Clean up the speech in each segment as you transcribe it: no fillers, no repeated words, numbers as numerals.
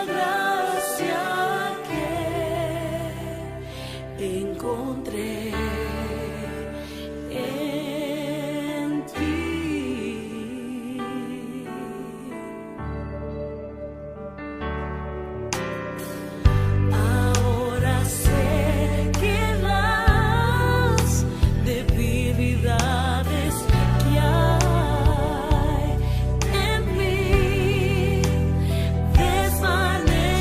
gracia que encontré en ti. Ahora sé que las debilidades que hay en mí desvanecen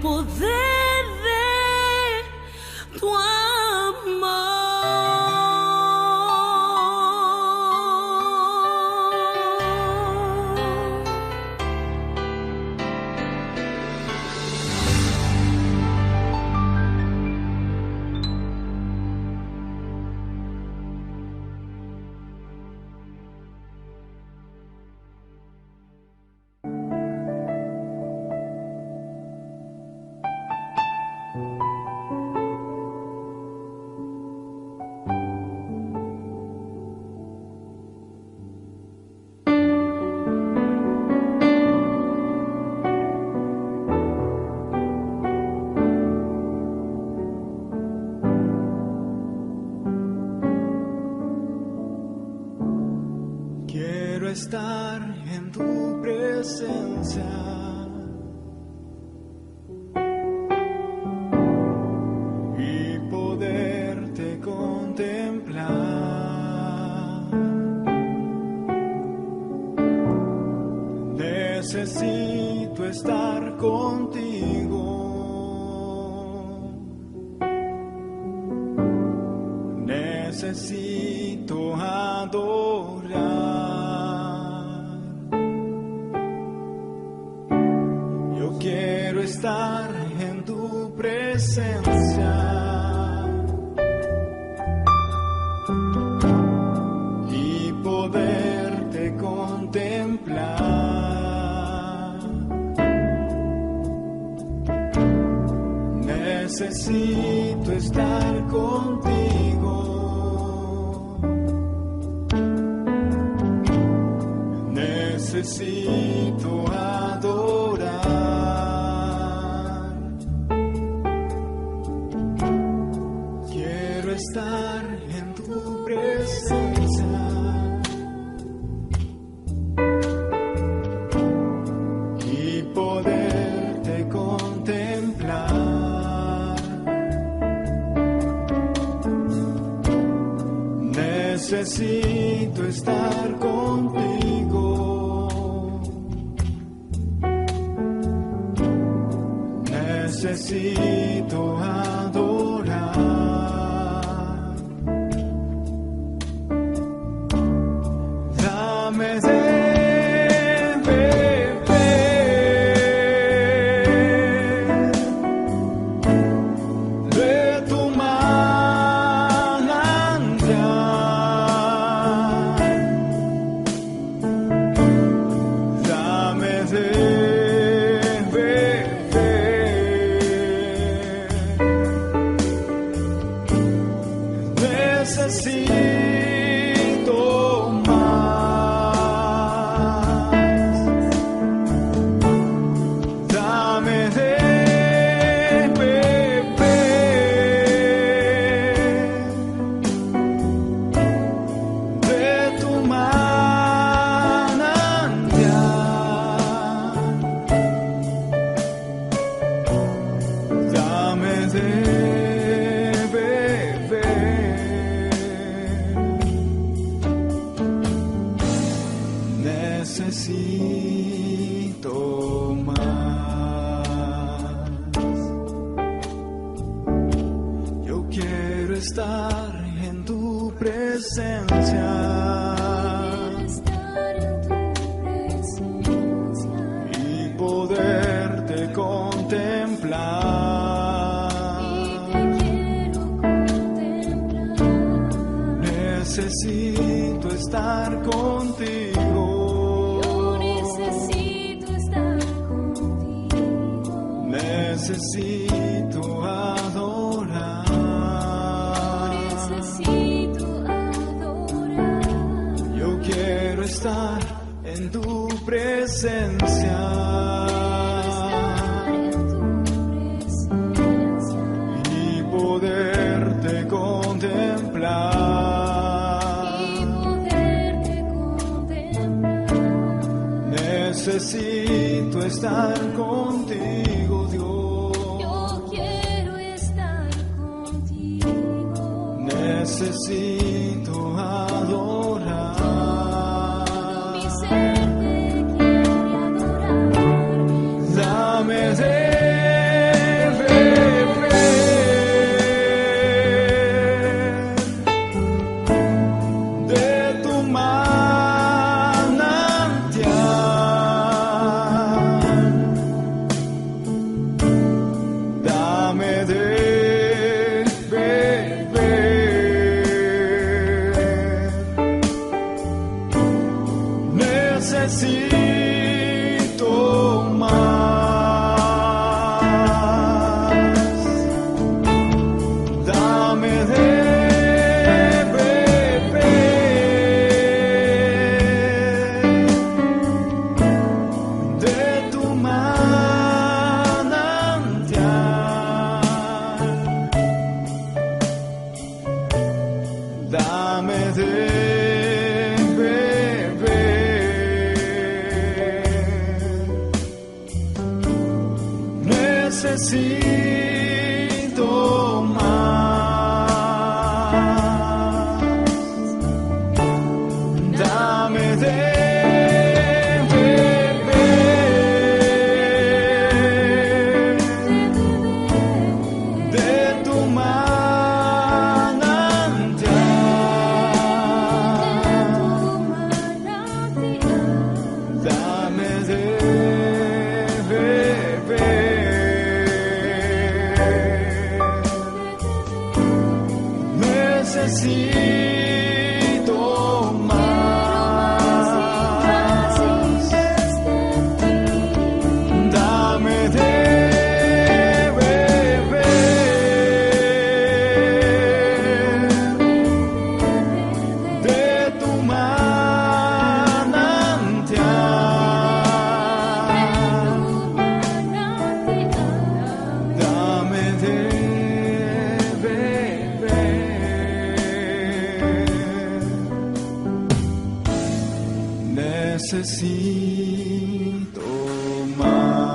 poder de tu Estar en tu presencia y poderte contemplar. Necesito estar contigo. Necesito adorar. Quiero estar en tu presencia y poderte contemplar. Necesito estar contigo. Necesito adorar. Estar en tu presencia y poderte contemplar. Necesito estar contigo. Necesito adorar. Dame de beber de tu manantial. Dame de beber. Necesito más. Dame de beber de tu manantial. Dame de necesito más. Yo quiero estar en tu presencia y poderte contemplar. Necesito estar contigo. Necesito adorar. Necesito adorar. Yo quiero estar en tu presencia y poderte contemplar. Necesito estar contigo, Dios. Yo quiero estar contigo. Necesito adorar. Mi ser te quiere adorar. Dame de necesito más. Dame de beber de tu manantial. Dame de necesito más. Dame de beber de tu manantial. Dame de necesito más.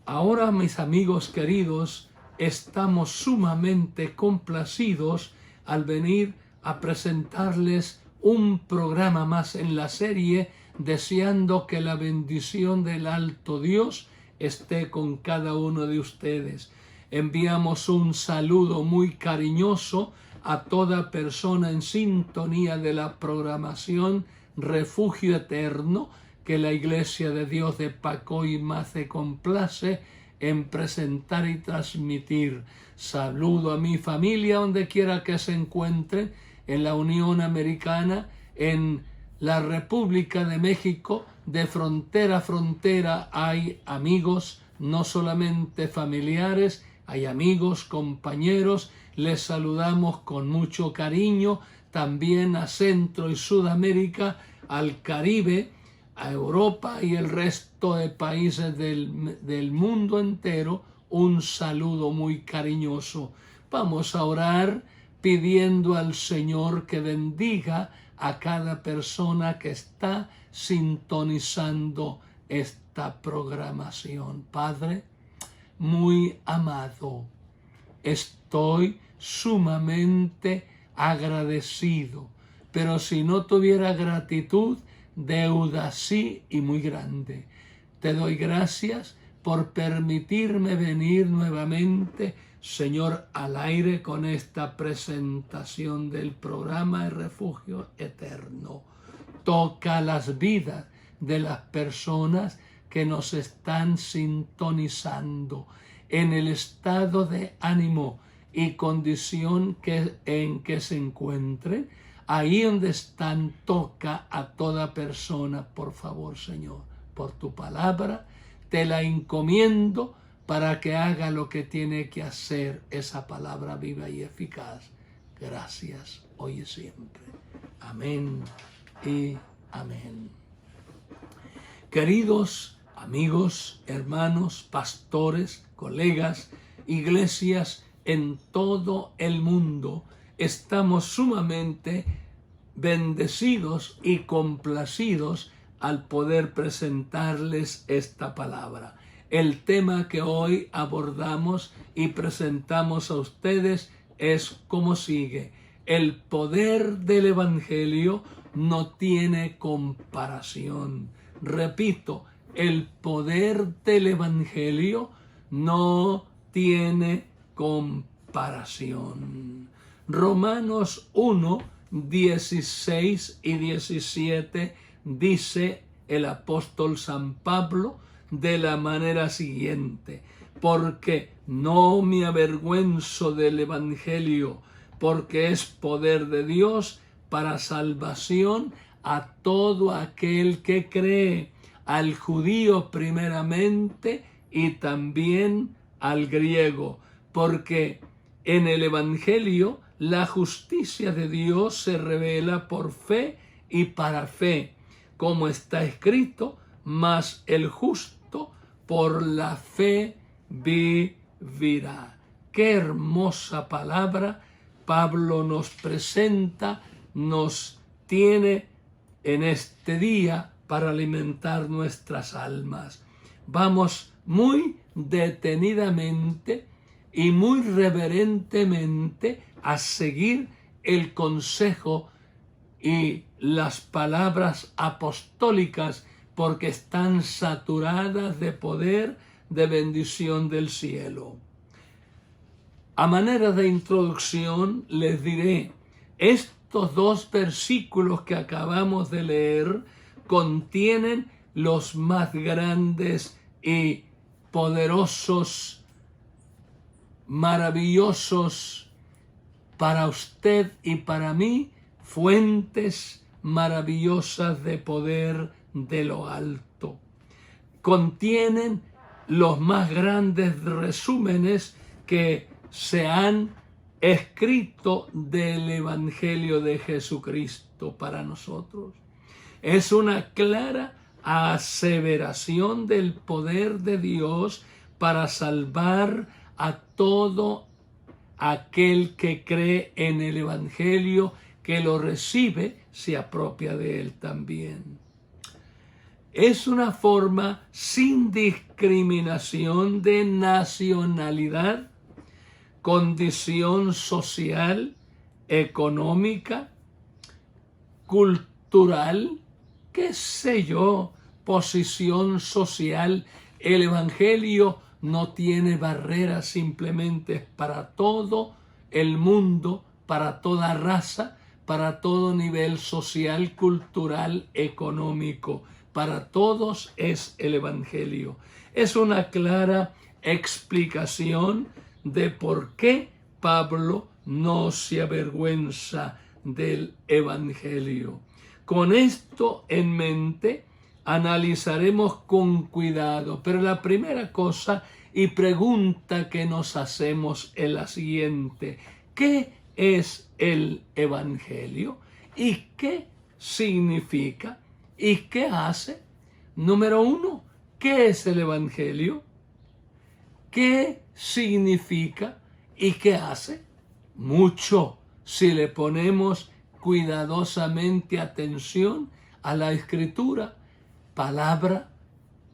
Ahora, mis amigos queridos, estamos sumamente complacidos al venir a presentarles un programa más en la serie, deseando que la bendición del alto Dios esté con cada uno de ustedes. Enviamos un saludo muy cariñoso a toda persona en sintonía de la programación Refugio Eterno, que la Iglesia de Dios de Pacoima se complace en presentar y transmitir. Saludo a mi familia donde quiera que se encuentren, en la Unión Americana, en la República de México. De frontera a frontera hay amigos, no solamente familiares, hay amigos, compañeros. Les saludamos con mucho cariño, también a Centro y Sudamérica, al Caribe, a Europa y el resto de países del mundo entero. Un saludo muy cariñoso. Vamos a orar pidiendo al Señor que bendiga a cada persona que está sintonizando esta programación. Padre, muy amado, estoy sumamente agradecido, pero si no tuviera gratitud, deuda sí y muy grande. Te doy gracias por permitirme venir nuevamente, Señor, al aire con esta presentación del programa de Refugio Eterno. Toca las vidas de las personas que nos están sintonizando en el estado de ánimo y condición en que se encuentren. Ahí donde están, toca a toda persona, por favor, Señor. Por tu palabra, te la encomiendo para que haga lo que tiene que hacer esa palabra viva y eficaz. Gracias, hoy y siempre. Amén y amén. Queridos amigos, hermanos, pastores, colegas, iglesias en todo el mundo, estamos sumamente bendecidos y complacidos al poder presentarles esta palabra. El tema que hoy abordamos y presentamos a ustedes es como sigue: el poder del Evangelio no tiene comparación. Repito, el poder del Evangelio no tiene comparación. Romanos 1, 16 y 17 dice el apóstol San Pablo de la manera siguiente: porque no me avergüenzo del Evangelio, porque es poder de Dios para salvación a todo aquel que cree, al judío primeramente y también al griego, porque en el Evangelio la justicia de Dios se revela por fe y para fe, como está escrito, mas el justo por la fe vivirá. Qué hermosa palabra Pablo nos presenta, nos tiene en este día para alimentar nuestras almas. Vamos muy detenidamente y muy reverentemente a seguir el consejo y las palabras apostólicas, porque están saturadas de poder, de bendición del cielo. A manera de introducción les diré, estos dos versículos que acabamos de leer contienen los más grandes y poderosos, maravillosos para usted y para mí, fuentes maravillosas de poder de lo alto. Contienen los más grandes resúmenes que se han escrito del Evangelio de Jesucristo para nosotros. Es una clara aseveración del poder de Dios para salvar a todo aquel que cree en el Evangelio, que lo recibe, se apropia de él también. Es una forma sin discriminación de nacionalidad, condición social, económica, cultural, qué sé yo, posición social. El Evangelio no tiene barreras, simplemente es para todo el mundo, para toda raza, para todo nivel social, cultural, económico. Para todos es el Evangelio. Es una clara explicación de por qué Pablo no se avergüenza del Evangelio. Con esto en mente, analizaremos con cuidado, pero la primera cosa y pregunta que nos hacemos es la siguiente: ¿qué es el Evangelio? ¿Y qué significa? ¿Y qué hace? Número uno, ¿qué es el Evangelio? ¿Qué significa? ¿Y qué hace? Mucho, si le ponemos cuidadosamente atención a la Escritura, palabra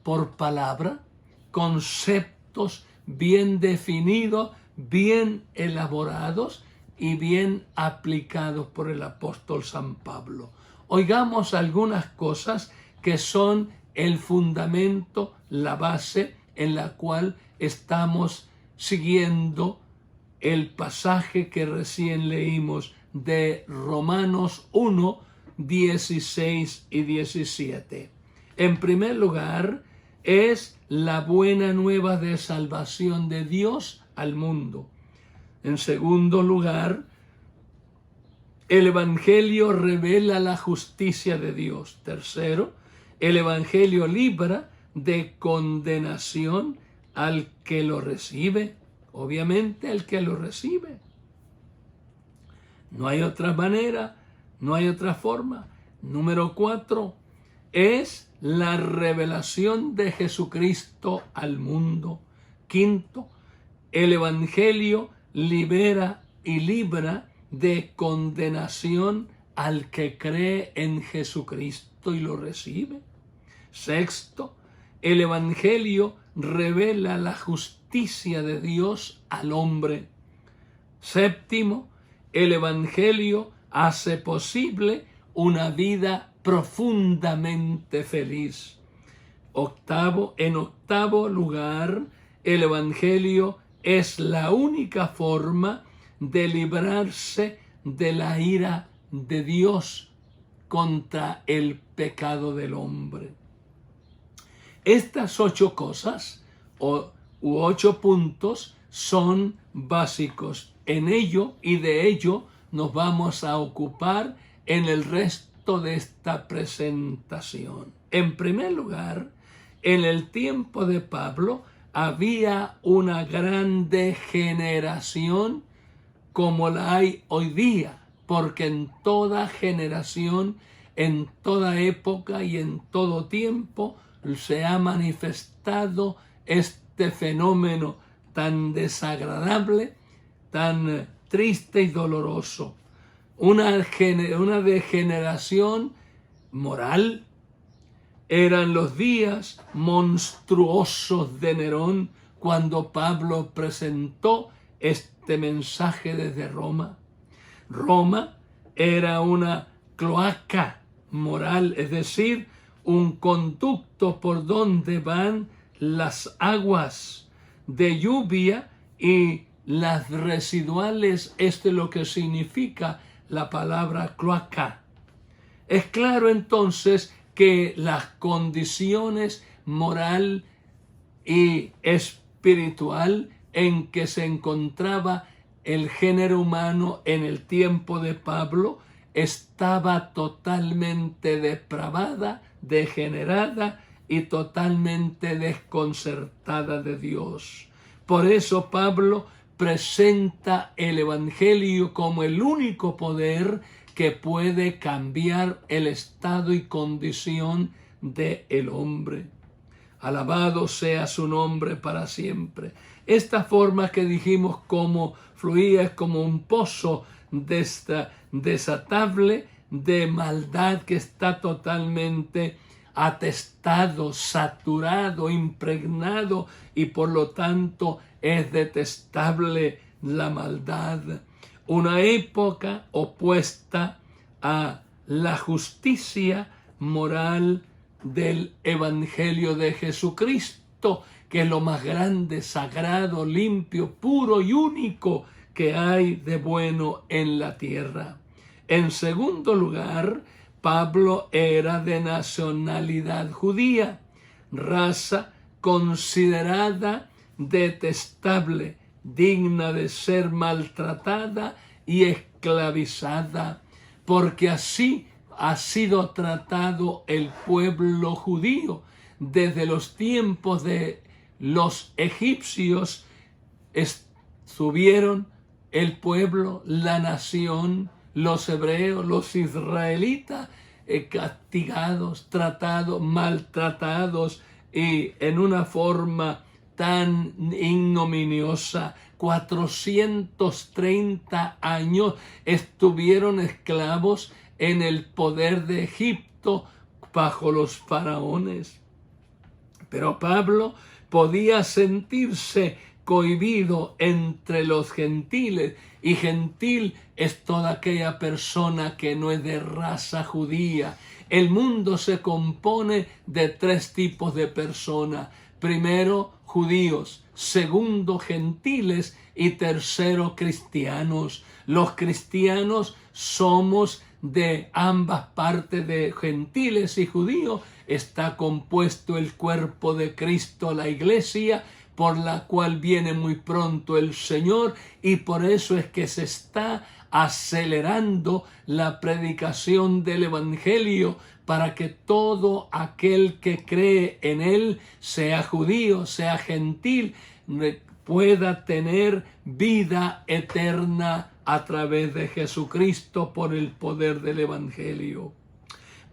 por palabra, conceptos bien definidos, bien elaborados y bien aplicados por el apóstol San Pablo. Oigamos algunas cosas que son el fundamento, la base en la cual estamos siguiendo el pasaje que recién leímos de Romanos 1, 16 y 17. En primer lugar, es la buena nueva de salvación de Dios al mundo. En segundo lugar, el Evangelio revela la justicia de Dios. Tercero, el Evangelio libra de condenación al que lo recibe. Obviamente, el que lo recibe. No hay otra manera, no hay otra forma. Número 4, es la revelación de Jesucristo al mundo. Quinto, el Evangelio libera y libra de condenación al que cree en Jesucristo y lo recibe. Sexto, el Evangelio revela la justicia de Dios al hombre. Séptimo, el Evangelio hace posible una vida profundamente feliz. En octavo lugar, el Evangelio es la única forma de librarse de la ira de Dios contra el pecado del hombre. Estas 8 cosas u 8 puntos son básicos. En ello y de ello nos vamos a ocupar en el resto de esta presentación. En primer lugar, en el tiempo de Pablo había una gran degeneración como la hay hoy día, porque en toda generación, en toda época y en todo tiempo se ha manifestado este fenómeno tan desagradable, tan triste y doloroso. Una degeneración moral. Eran los días monstruosos de Nerón cuando Pablo presentó este mensaje desde Roma. Roma era una cloaca moral, es decir, un conducto por donde van las aguas de lluvia y las residuales. Esto es lo que significa la palabra cloaca. Es claro entonces que las condiciones moral y espiritual en que se encontraba el género humano en el tiempo de Pablo estaba totalmente depravada, degenerada y totalmente desconcertada de Dios. Por eso Pablo presenta el Evangelio como el único poder que puede cambiar el estado y condición del hombre. Alabado sea su nombre para siempre. Esta forma que dijimos como fluía es como un pozo desatable de maldad que está totalmente atestado, saturado, impregnado, y por lo tanto es detestable la maldad. Una época opuesta a la justicia moral del Evangelio de Jesucristo, que es lo más grande, sagrado, limpio, puro y único que hay de bueno en la tierra. En segundo lugar, Pablo era de nacionalidad judía, raza considerada detestable, digna de ser maltratada y esclavizada, porque así ha sido tratado el pueblo judío. Desde los tiempos de los egipcios estuvieron el pueblo, la nación, los hebreos, los israelitas, castigados, tratados, maltratados y en una forma tan ignominiosa. 430 años estuvieron esclavos en el poder de Egipto bajo los faraones. Pero Pablo podía sentirse cohibido entre los gentiles, y gentil es toda aquella persona que no es de raza judía. El mundo se compone de tres tipos de personas. Primero, judíos. Segundo, gentiles. Y tercero, cristianos. Los cristianos somos de ambas partes, de gentiles y judíos. Está compuesto el cuerpo de Cristo, la iglesia, por la cual viene muy pronto el Señor, y por eso es que se está acelerando la predicación del Evangelio, para que todo aquel que cree en él, sea judío, sea gentil, pueda tener vida eterna a través de Jesucristo por el poder del Evangelio.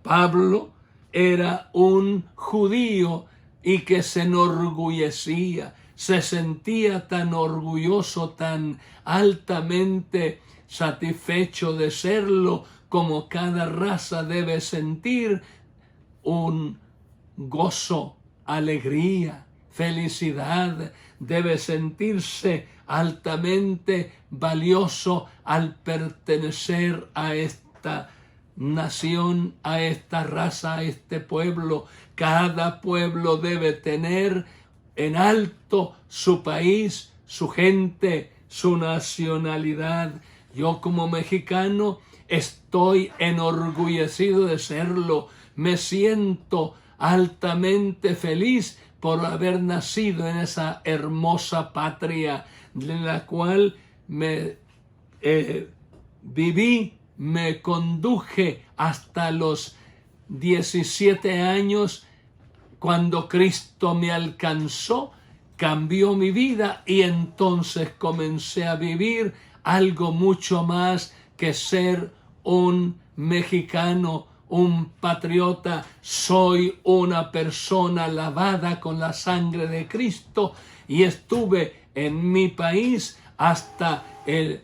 Pablo era un judío y que se enorgullecía, se sentía tan orgulloso, tan altamente satisfecho de serlo, como cada raza debe sentir un gozo, alegría, felicidad, debe sentirse altamente valioso al pertenecer a esta nación, a esta raza, a este pueblo. Cada pueblo debe tener en alto su país, su gente, su nacionalidad. Yo como mexicano estoy enorgullecido de serlo. Me siento altamente feliz por haber nacido en esa hermosa patria en la cual me viví, me conduje hasta los 17 años, cuando Cristo me alcanzó, cambió mi vida y entonces comencé a vivir algo mucho más que ser un mexicano, un patriota. Soy una persona lavada con la sangre de Cristo y estuve en mi país hasta el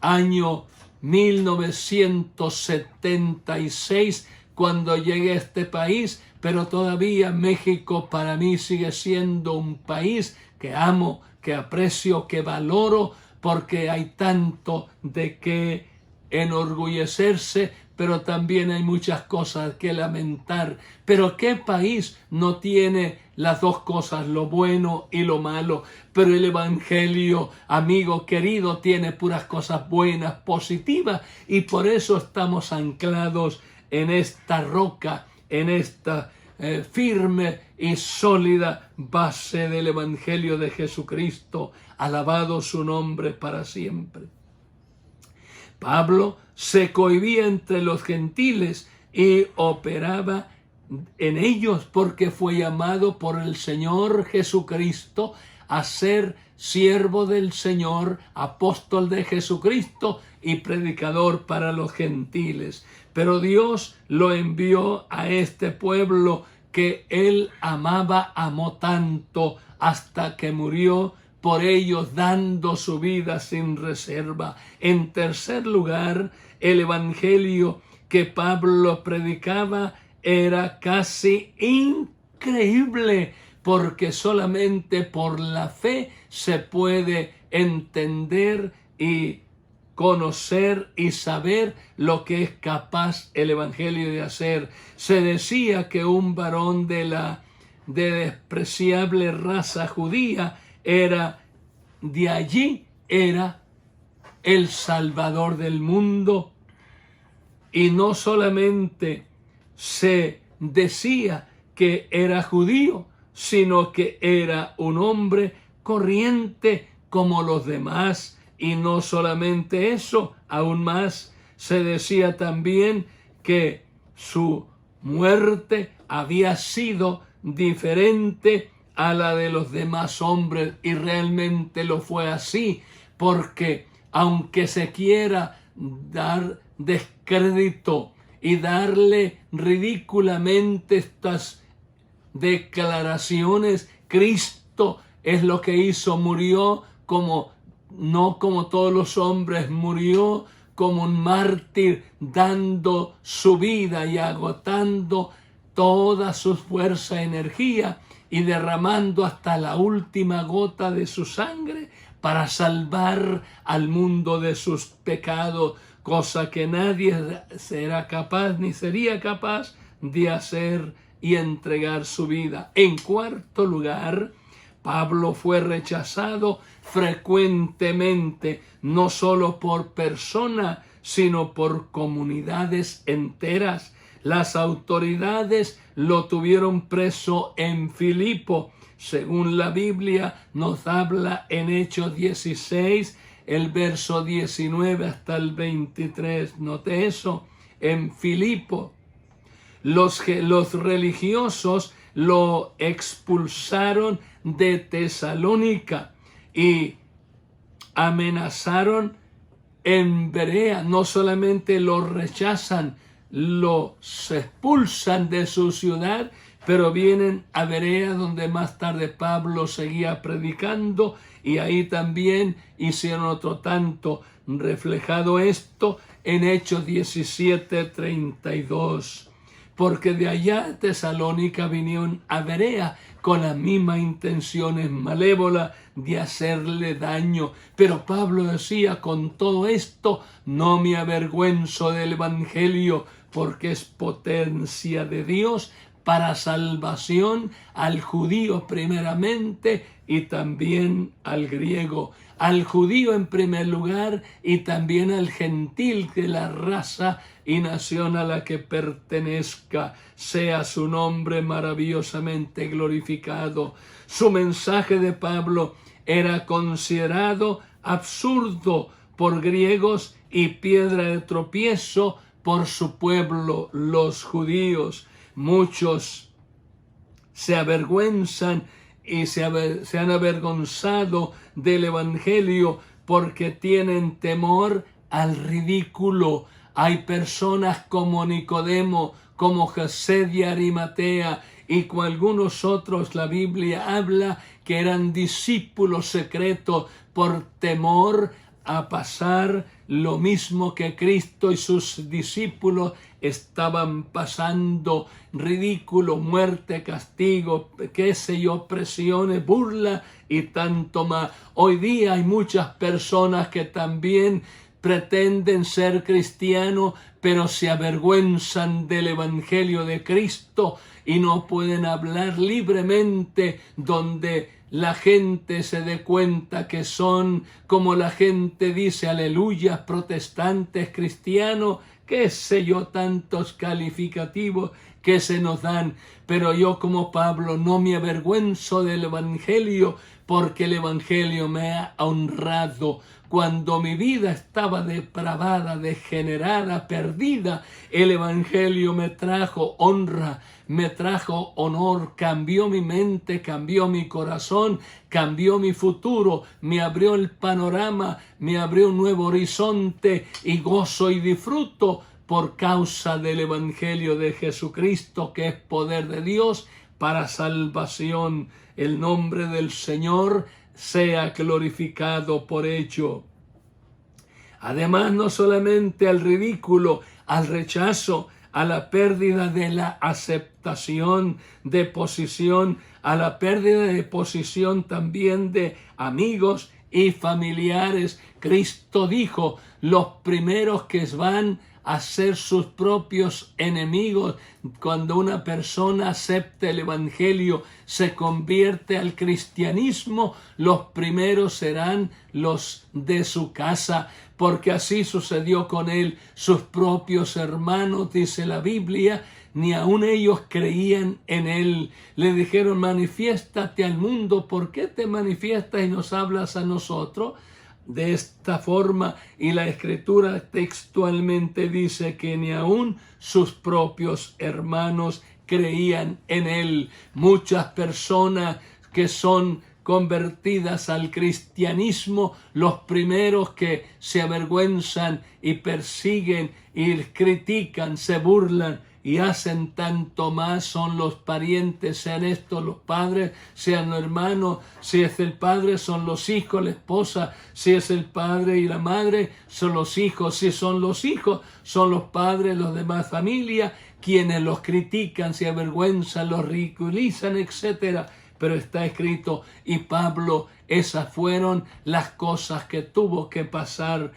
año 1976 cuando llegué a este país, pero todavía México para mí sigue siendo un país que amo, que aprecio, que valoro, porque hay tanto de qué enorgullecerse, pero también hay muchas cosas que lamentar. Pero ¿qué país no tiene las dos cosas, lo bueno y lo malo? Pero el Evangelio, amigo querido, tiene puras cosas buenas, positivas, y por eso estamos anclados en esta roca, en esta firme y sólida base del Evangelio de Jesucristo. Alabado su nombre para siempre. Pablo se cohibía entre los gentiles y operaba en ellos porque fue llamado por el Señor Jesucristo a ser siervo del Señor, apóstol de Jesucristo y predicador para los gentiles. Pero Dios lo envió a este pueblo que él amó tanto hasta que murió por ellos, dando su vida sin reserva. En tercer lugar, el evangelio que Pablo predicaba era casi increíble, porque solamente por la fe se puede entender y conocer y saber lo que es capaz el evangelio de hacer. Se decía que un varón de despreciable raza judía era el Salvador del mundo. Y no solamente se decía que era judío, sino que era un hombre corriente como los demás. Y no solamente eso, aún más se decía también que su muerte había sido diferente a la de los demás hombres, y realmente lo fue así, porque aunque se quiera dar descrédito y darle ridículamente estas declaraciones, Cristo es lo que hizo, murió no como todos los hombres, murió como un mártir, dando su vida y agotando toda su fuerza y energía y derramando hasta la última gota de su sangre para salvar al mundo de sus pecados, cosa que nadie será capaz ni sería capaz de hacer y entregar su vida. En cuarto lugar, Pablo fue rechazado frecuentemente, no solo por personas, sino por comunidades enteras. Las autoridades lo tuvieron preso en Filipo. Según la Biblia nos habla en Hechos 16, el verso 19 hasta el 23. Note eso, en Filipo. Los religiosos lo expulsaron de Tesalónica y amenazaron en Berea. No solamente lo rechazan, los expulsan de su ciudad, pero vienen a Berea, donde más tarde Pablo seguía predicando, y ahí también hicieron otro tanto, reflejado esto en Hechos 17:32. Porque de allá de Tesalónica vinieron a Berea con las mismas intenciones malévolas de hacerle daño. Pero Pablo decía, con todo esto no me avergüenzo del evangelio, porque es potencia de Dios para salvación al judío primeramente y también al griego. Al judío en primer lugar y también al gentil de la raza y nación a la que pertenezca. Sea su nombre maravillosamente glorificado. Su mensaje de Pablo era considerado absurdo por griegos y piedra de tropiezo por su pueblo, los judíos. Muchos se avergüenzan y se han avergonzado del Evangelio porque tienen temor al ridículo. Hay personas como Nicodemo, como José de Arimatea y con algunos otros, la Biblia habla que eran discípulos secretos por temor a pasar lo mismo que Cristo y sus discípulos estaban pasando: ridículo, muerte, castigo, qué sé yo, presiones, burla y tanto más. Hoy día hay muchas personas que también pretenden ser cristianos, pero se avergüenzan del Evangelio de Cristo y no pueden hablar libremente donde la gente se dé cuenta que son, como la gente dice, aleluya, protestantes, cristianos, qué sé yo, tantos calificativos que se nos dan. Pero yo, como Pablo, no me avergüenzo del Evangelio, porque el Evangelio me ha honrado. Cuando mi vida estaba depravada, degenerada, perdida, el Evangelio me trajo honra, me trajo honor, cambió mi mente, cambió mi corazón, cambió mi futuro, me abrió el panorama, me abrió un nuevo horizonte y gozo y disfruto por causa del Evangelio de Jesucristo, que es poder de Dios para salvación. El nombre del Señor sea glorificado por ello. Además, no solamente al ridículo, al rechazo, a la pérdida de la aceptación de posición, a la pérdida de posición también de amigos y familiares. Cristo dijo: los primeros que van a ser sus propios enemigos. Cuando una persona acepta el Evangelio, se convierte al cristianismo, los primeros serán los de su casa, porque así sucedió con él. Sus propios hermanos, dice la Biblia, ni aun ellos creían en él. Le dijeron: manifiéstate al mundo. ¿Por qué te manifiestas y nos hablas a nosotros? De esta forma, y la Escritura textualmente dice que ni aun sus propios hermanos creían en él. Muchas personas que son convertidas al cristianismo, los primeros que se avergüenzan y persiguen y critican, se burlan y hacen tanto más son los parientes, sean estos los padres, sean los hermanos. Si es el padre, son los hijos, la esposa. Si es el padre y la madre, son los hijos. Si son los hijos, son los padres, los demás familia, quienes los critican, se avergüenzan, los ridiculizan, etc. Pero está escrito, y Pablo, esas fueron las cosas que tuvo que pasar: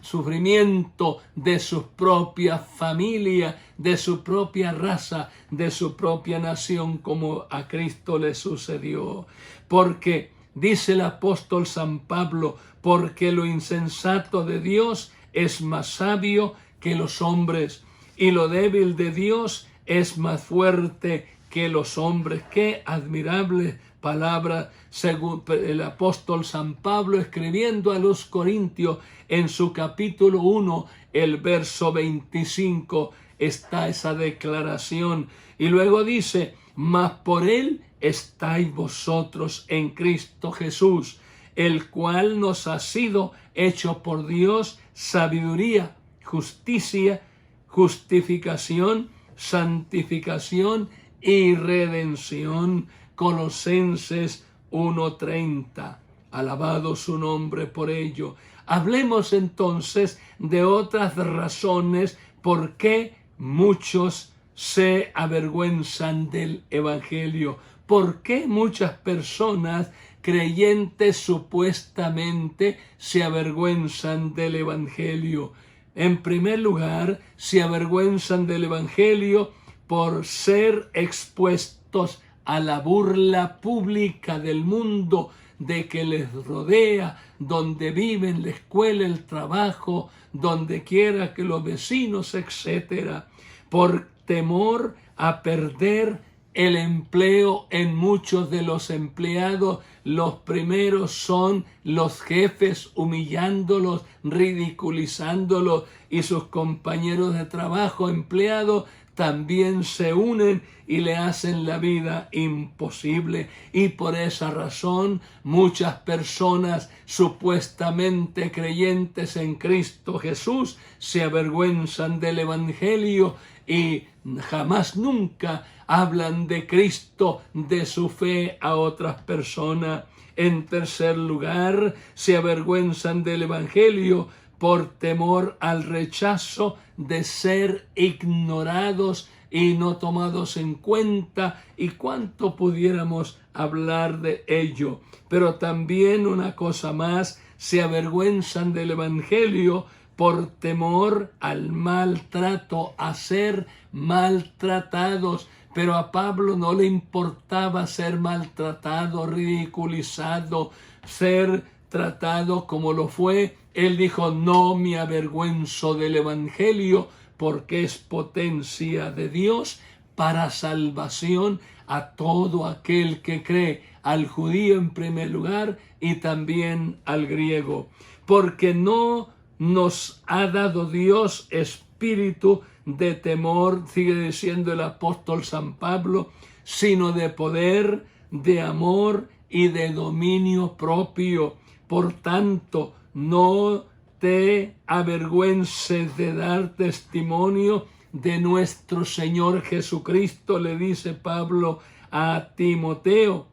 sufrimiento de su propia familia, de su propia raza, de su propia nación, como a Cristo le sucedió. Porque, dice el apóstol San Pablo, porque lo insensato de Dios es más sabio que los hombres, y lo débil de Dios es más fuerte que los hombres. Qué admirable palabra, según el apóstol San Pablo escribiendo a los Corintios en su capítulo 1, el verso 25, está esa declaración. Y luego dice: mas por él estáis vosotros en Cristo Jesús, el cual nos ha sido hecho por Dios sabiduría, justicia, justificación, santificación y redención. Colosenses 1:30. Alabado su nombre por ello. Hablemos entonces de otras razones por qué muchos se avergüenzan del Evangelio. ¿Por qué muchas personas creyentes supuestamente se avergüenzan del Evangelio? En primer lugar, se avergüenzan del Evangelio por ser expuestos a la burla pública del mundo de que les rodea, donde viven, la escuela, el trabajo, donde quiera que los vecinos, etc. Por temor a perder el empleo en muchos de los empleados. Los primeros son los jefes, humillándolos, ridiculizándolos, y sus compañeros de trabajo, empleados, también se unen y le hacen la vida imposible. Y por esa razón muchas personas supuestamente creyentes en Cristo Jesús se avergüenzan del Evangelio y jamás nunca hablan de Cristo, de su fe a otras personas. En tercer lugar, se avergüenzan del Evangelio por temor al rechazo de ser ignorados y no tomados en cuenta, y cuánto pudiéramos hablar de ello. Pero también una cosa más, se avergüenzan del Evangelio por temor al maltrato, a ser maltratados. Pero a Pablo no le importaba ser maltratado, ridiculizado, ser tratado como lo fue. Él dijo: no me avergüenzo del Evangelio, porque es potencia de Dios para salvación a todo aquel que cree, al judío en primer lugar y también al griego. Porque no nos ha dado Dios espíritu de temor, sigue diciendo el apóstol San Pablo, sino de poder, de amor y de dominio propio. Por tanto, no te avergüences de dar testimonio de nuestro Señor Jesucristo, le dice Pablo a Timoteo.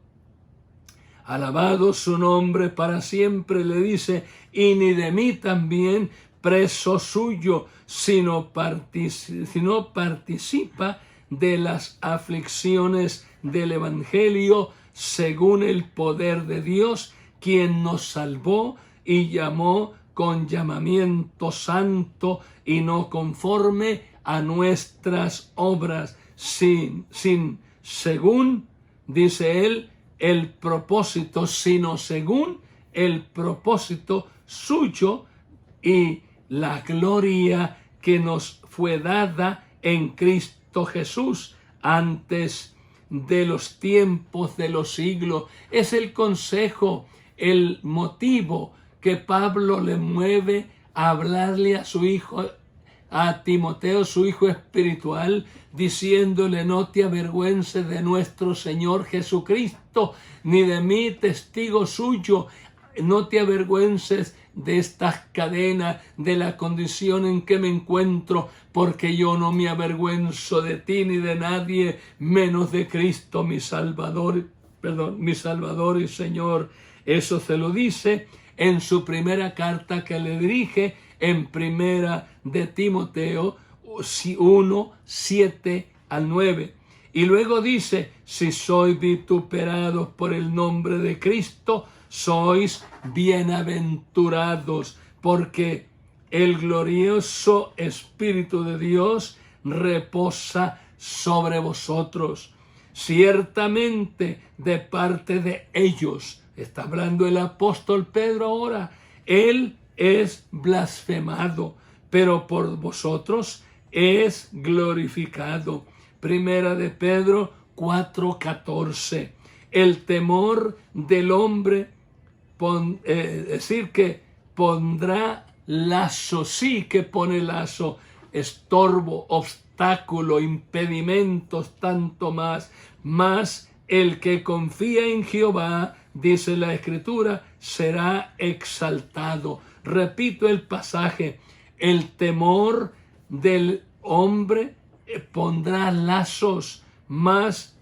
Alabado su nombre para siempre, le dice, y ni de mí también, preso suyo, sino participa de las aflicciones del Evangelio según el poder de Dios, quien nos salvó y llamó con llamamiento santo y no conforme a nuestras obras, sin según, dice él, el propósito, sino según el propósito suyo y la gloria que nos fue dada en Cristo Jesús antes de los tiempos de los siglos. Es el consejo, el motivo que Pablo le mueve a hablarle a su hijo, a Timoteo, su hijo espiritual, diciéndole: no te avergüences de nuestro Señor Jesucristo, ni de mí, testigo suyo. No te avergüences de estas cadenas, de la condición en que me encuentro, porque yo no me avergüenzo de ti ni de nadie, menos de Cristo, mi Salvador y Señor. Eso se lo dice en su primera carta que le dirige, en primera de Timoteo 1, 7 al 9. Y luego dice: si sois vituperados por el nombre de Cristo, sois bienaventurados, porque el glorioso Espíritu de Dios reposa sobre vosotros. Ciertamente, de parte de ellos, está hablando el apóstol Pedro ahora, él es blasfemado, pero por vosotros es glorificado. Primera de Pedro 4:14. El temor del hombre, decir que pondrá lazo, sí que pone lazo, estorbo, obstáculo, impedimentos, tanto más. Mas el que confía en Jehová, dice la Escritura, será exaltado. Repito el pasaje: el temor del hombre pondrá lazos, mas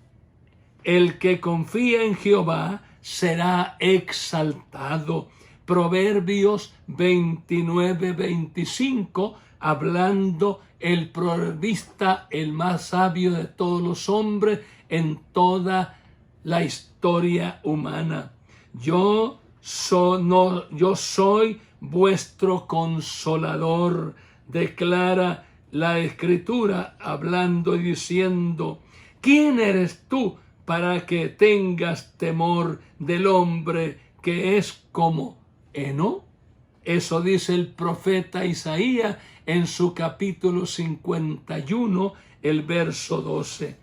el que confía en Jehová será exaltado. Proverbios 29:25, hablando el proverbista, el más sabio de todos los hombres en toda la historia humana. Yo soy vuestro consolador, declara la Escritura, hablando y diciendo: ¿quién eres tú para que tengas temor del hombre que es como heno? Eso dice el profeta Isaías en su capítulo 51, el verso 12.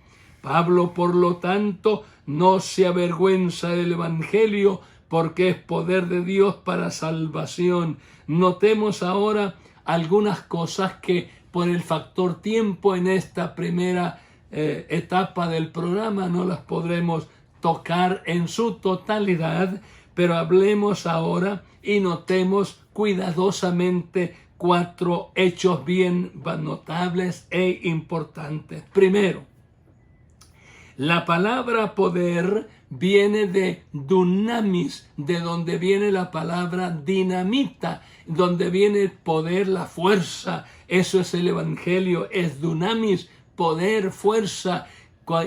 Pablo, por lo tanto, no se avergüenza del Evangelio, porque es poder de Dios para salvación. Notemos ahora algunas cosas que por el factor tiempo en esta primera etapa del programa no las podremos tocar en su totalidad, pero hablemos ahora y notemos cuidadosamente 4 hechos bien notables e importantes. Primero, la palabra poder viene de dunamis, de donde viene la palabra dinamita, donde viene el poder, la fuerza. Eso es el Evangelio, es dunamis, poder, fuerza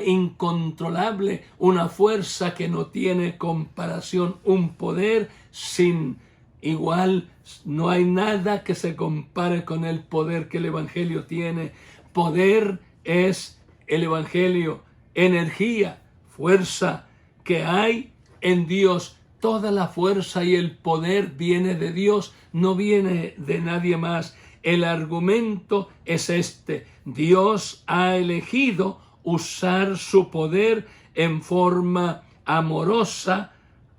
incontrolable, una fuerza que no tiene comparación, un poder sin igual. No hay nada que se compare con el poder que el Evangelio tiene. Poder es el Evangelio, energía, fuerza que hay en Dios. Toda la fuerza y el poder viene de Dios, no viene de nadie más. El argumento es este: Dios ha elegido usar su poder en forma amorosa,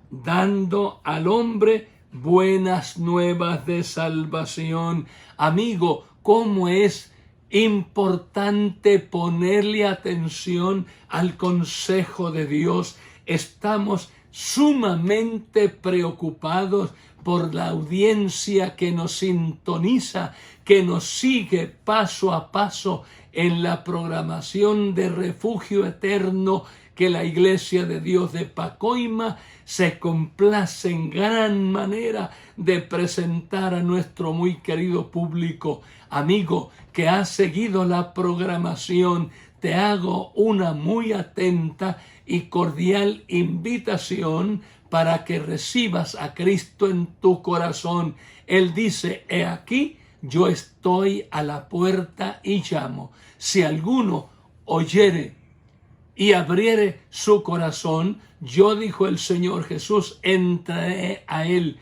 dando al hombre buenas nuevas de salvación. Amigo, ¿cómo es importante ponerle atención al consejo de Dios? Estamos sumamente preocupados por la audiencia que nos sintoniza, que nos sigue paso a paso en la programación de Refugio Eterno que la Iglesia de Dios de Pacoima se complace en gran manera de presentar a nuestro muy querido público. Amigo que has seguido la programación, te hago una muy atenta y cordial invitación para que recibas a Cristo en tu corazón. Él dice: he aquí, yo estoy a la puerta y llamo. Si alguno oyere y abriere su corazón, yo, dijo el Señor Jesús, entraré a él,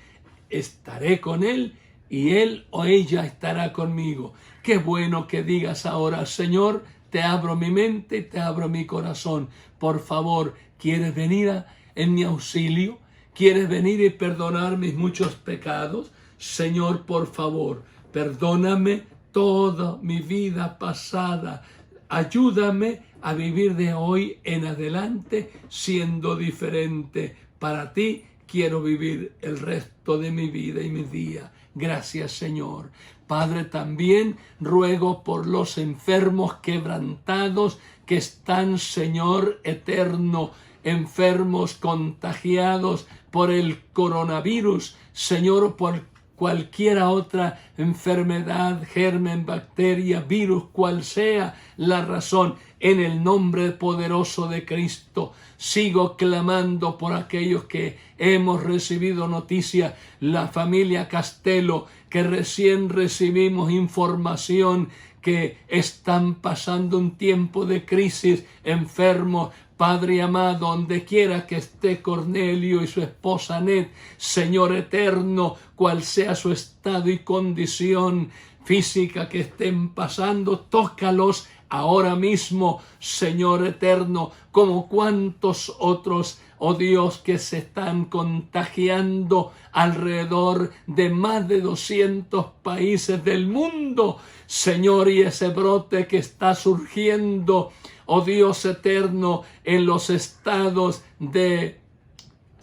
estaré con él y él o ella estará conmigo. Qué bueno que digas ahora: Señor, te abro mi mente, te abro mi corazón. Por favor, ¿quieres venir en mi auxilio? ¿Quieres venir y perdonar mis muchos pecados? Señor, por favor, perdóname toda mi vida pasada. Ayúdame a vivir de hoy en adelante siendo diferente. Para ti quiero vivir el resto de mi vida y mi día. Gracias, Señor. Padre, también ruego por los enfermos quebrantados que están, Señor eterno, enfermos, contagiados por el coronavirus, Señor, por cualquiera otra enfermedad, germen, bacteria, virus, cual sea la razón, en el nombre poderoso de Cristo. Sigo clamando por aquellos que hemos recibido noticia, la familia Castelo, que recién recibimos información que están pasando un tiempo de crisis, enfermos. Padre amado, donde quiera que esté Cornelio y su esposa Net, Señor eterno, cual sea su estado y condición física que estén pasando, tócalos ahora mismo, Señor eterno, como cuantos otros, oh Dios, que se están contagiando alrededor de más de 200 países del mundo, Señor, y ese brote que está surgiendo, oh Dios eterno, en los estados de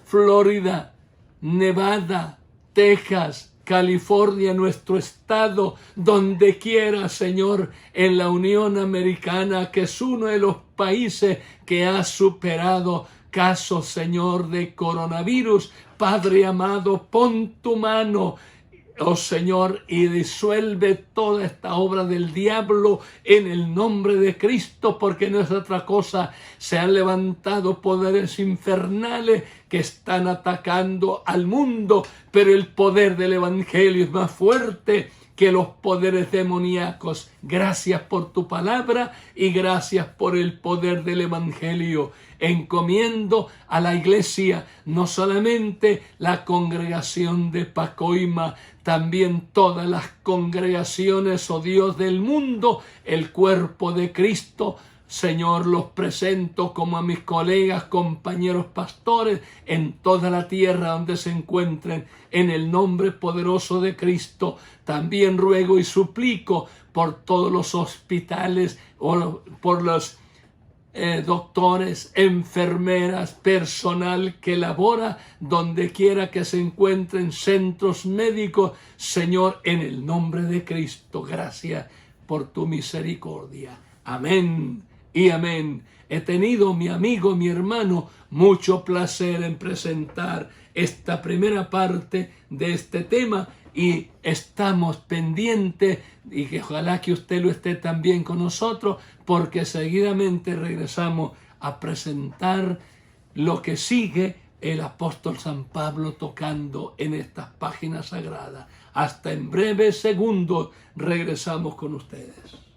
Florida, Nevada, Texas, California, nuestro estado, donde quiera, Señor, en la Unión Americana, que es uno de los países que ha superado casos, Señor, de coronavirus. Padre amado, pon tu mano, oh Señor, y disuelve toda esta obra del diablo en el nombre de Cristo, porque no es otra cosa. Se han levantado poderes infernales que están atacando al mundo, pero el poder del Evangelio es más fuerte que los poderes demoníacos. Gracias por tu palabra y gracias por el poder del Evangelio. Encomiendo a la iglesia, no solamente la congregación de Pacoima, también todas las congregaciones, oh Dios, del mundo, el cuerpo de Cristo, Señor, los presento como a mis colegas, compañeros pastores en toda la tierra donde se encuentren, en el nombre poderoso de Cristo. También ruego y suplico por todos los hospitales, por los doctores, enfermeras, personal que labora donde quiera que se encuentren, centros médicos. Señor, en el nombre de Cristo, gracias por tu misericordia. Amén y amén. He tenido, mi amigo, mi hermano, mucho placer en presentar esta primera parte de este tema y estamos pendientes y que ojalá que usted lo esté también con nosotros, porque seguidamente regresamos a presentar lo que sigue el apóstol San Pablo tocando en estas páginas sagradas. Hasta en breves segundos regresamos con ustedes.